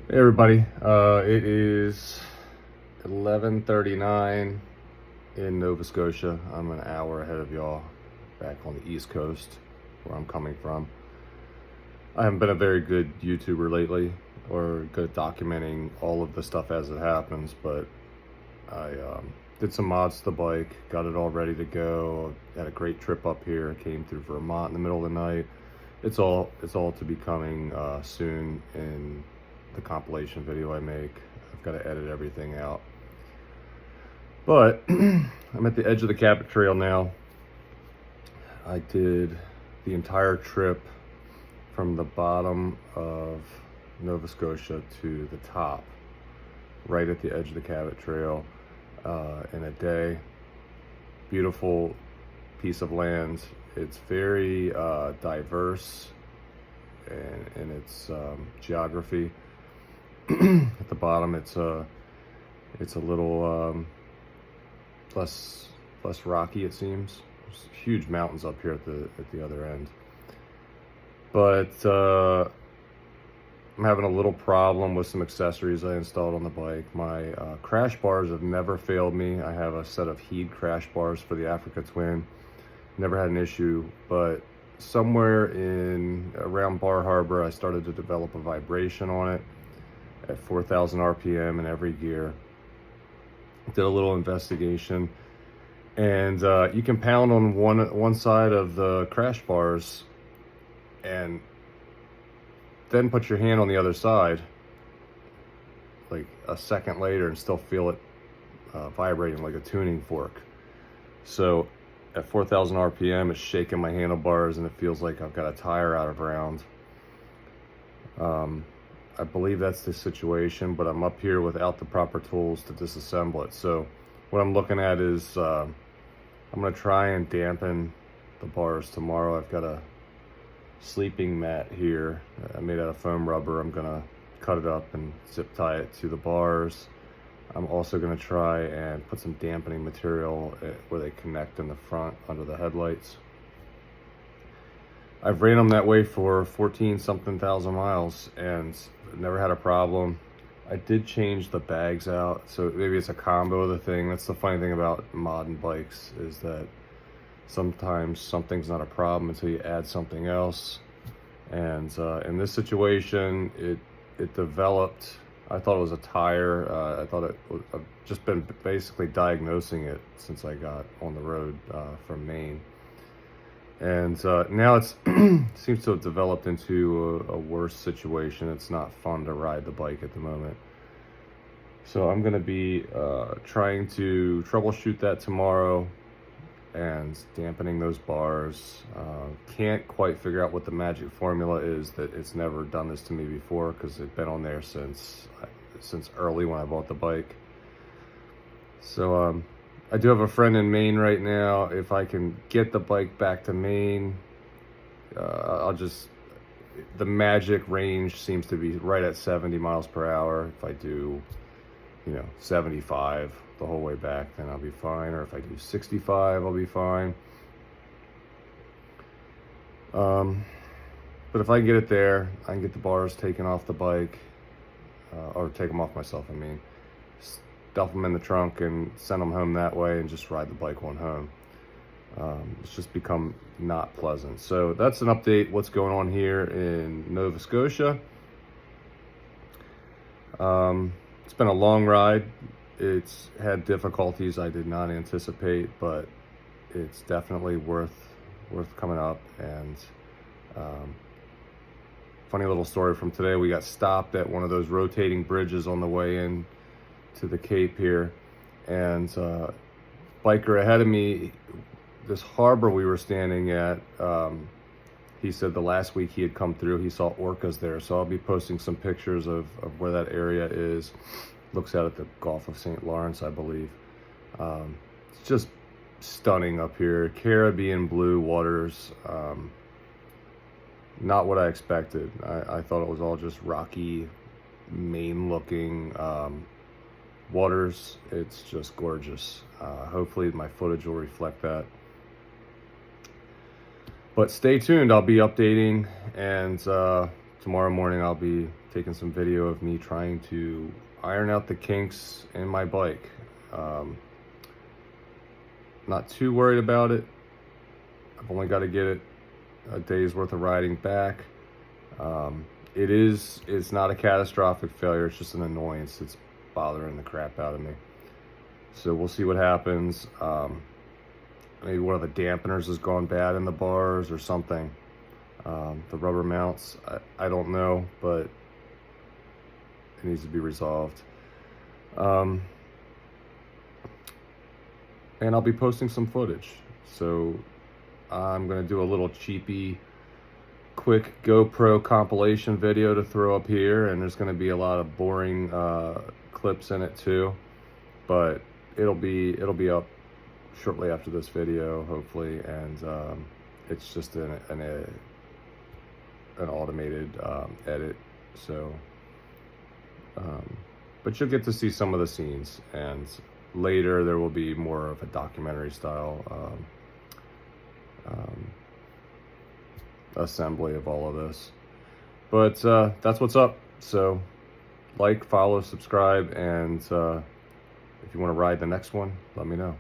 Hey everybody, it is 11:39 in Nova Scotia. I'm an hour ahead of y'all back on the East Coast where I'm coming from. I haven't been a very good YouTuber lately or good at documenting all of the stuff as it happens, but I did some mods to the bike, got it all ready to go, had a great trip up here, came through Vermont in the middle of the night. It's all to be coming soon in the compilation video I make. I've got to edit everything out. But I'm at the edge of the Cabot Trail now. I did the entire trip from the bottom of Nova Scotia to the top, right at the edge of the Cabot Trail, in a day. Beautiful piece of land. It's very diverse in its geography. At the bottom, it's a little less rocky. It seems there's huge mountains up here at the other end, but I'm having a little problem with some accessories I installed on the bike. My crash bars have never failed me. I have a set of Heed crash bars for the Africa Twin. Never had an issue, but somewhere in around Bar Harbor, I started to develop a vibration on it at 4,000 RPM in every gear. Did a little investigation, and you can pound on one side of the crash bars and then put your hand on the other side like a second later and still feel it vibrating like a tuning fork. So at 4,000 RPM, it's shaking my handlebars and it feels like I've got a tire out of round. I believe that's the situation, but I'm up here without the proper tools to disassemble it. So what I'm looking at is I'm gonna try and dampen the bars tomorrow. I've got a sleeping mat here I made out of foam rubber. I'm gonna cut it up and zip tie it to the bars. I'm also gonna try and put some dampening material where they connect in the front under the headlights. I've ran them that way for 14 something thousand miles and never had a problem. I did change the bags out, so maybe it's a combo of the thing. That's the funny thing about modern bikes, is that sometimes something's not a problem until you add something else. And in this situation, it developed, I thought it was a tire. I've just been basically diagnosing it since I got on the road from Maine. And now it seems to have developed into a worse situation. It's not fun to ride the bike at the moment. So I'm gonna be trying to troubleshoot that tomorrow and dampening those bars. Can't quite figure out what the magic formula is. That it's never done this to me before, because it's been on there since early when I bought the bike. So I do have a friend in Maine right now. If I can get the bike back to Maine, the magic range seems to be right at 70 miles per hour. If I do, 75 the whole way back, then I'll be fine. Or if I do 65, I'll be fine. But if I can get it there, I can get the bars taken off the bike, or take them off myself, stuff them in the trunk and send them home that way and just ride the bike on home. It's just become not pleasant. So that's an update what's going on here in Nova Scotia. It's been a long ride. It's had difficulties I did not anticipate, but it's definitely worth coming up. And funny little story from today, we got stopped at one of those rotating bridges on the way in to the Cape here, and biker ahead of me, this harbor we were standing at, he said the last week he had come through, he saw orcas there. So I'll be posting some pictures of where that area is. Looks out at the Gulf of St. Lawrence, I believe. It's just stunning up here. Caribbean blue waters. Not what I expected. I thought it was all just rocky, Maine looking waters. It's just gorgeous. Hopefully my footage will reflect that. But stay tuned. I'll be updating and tomorrow morning I'll be taking some video of me trying to iron out the kinks in my bike. Not too worried about it. I've only got to get it a day's worth of riding back. It's not a catastrophic failure, it's just an annoyance that's bothering the crap out of me. So we'll see what happens. Maybe one of the dampeners has gone bad in the bars or something. The rubber mounts, I don't know, but it needs to be resolved. And I'll be posting some footage. So I'm gonna do a little cheapy, quick GoPro compilation video to throw up here, and there's gonna be a lot of boring clips in it too. But it'll be up shortly after this video, hopefully, and it's just an automated edit. So, but you'll get to see some of the scenes, and later there will be more of a documentary style assembly of all of this. But that's what's up. So like, follow, subscribe, and if you want to ride the next one, let me know.